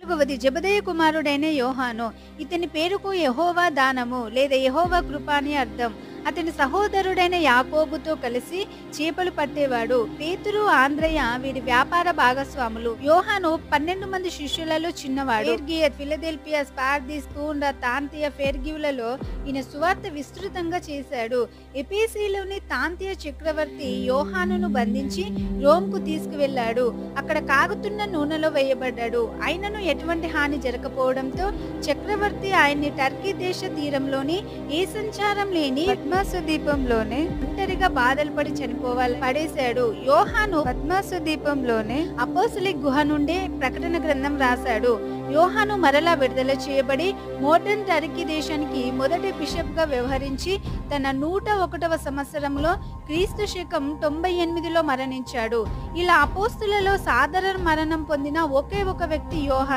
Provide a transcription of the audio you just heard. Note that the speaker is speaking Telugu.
4వది జెబెదయి కుమారుడైన యోహాను. ఇతని పేరుకు యెహోవా దానము లేదా యెహోవా కృప అని అర్థం. అతని సహోదరుడైన యాకోబుతో కలిసి చేపలు పట్టేవాడు. పేతురు, ఆంద్రయ వీరి వ్యాపార భాగస్వాములు. యోహాను 12 మంది శిష్యులలో చిన్నవాడు. పెర్గియ, ఫిలదెల్ఫియా, స్పార్దిస్, తూండ్ర, తాంతియ, ఫెర్గియులలో ఈయన సువార్త విస్తృతంగా చేశాడు. ఎఫెసీలోని తాంతియ చక్రవర్తి యోహానును బంధించి రోమ్కు తీసుకువెళ్లాడు. అక్కడ కాగుతున్న నూనెలో వేయబడ్డాడు. అయినను ఎటువంటి హాని జరగకపోవడంతో చక్రవర్తి ఆయన్ని టర్కీ దేశ తీరంలోని ఏ సంచారం లేని పద్మాసు ద్వీపంలోనే ఒంటరిగా బాధలు పడి పడేశాడు. యోహాను పద్మాసు ద్వీపంలోనే అపోస్తలిక్ గుహ నుండే ప్రకటన గ్రంథం రాశాడు. యోహాను మరలా విడుదల చేయబడి మోడర్న్ టర్కీ దేశానికి మొదటి బిషప్ గా వ్యవహరించి తన 101వ సంవత్సరంలో క్రీస్తు శకం 98లో మరణించాడు. ఇలా అపోస్తులలో సాధారణ మరణం పొందిన ఒకే ఒక వ్యక్తి యోహాను.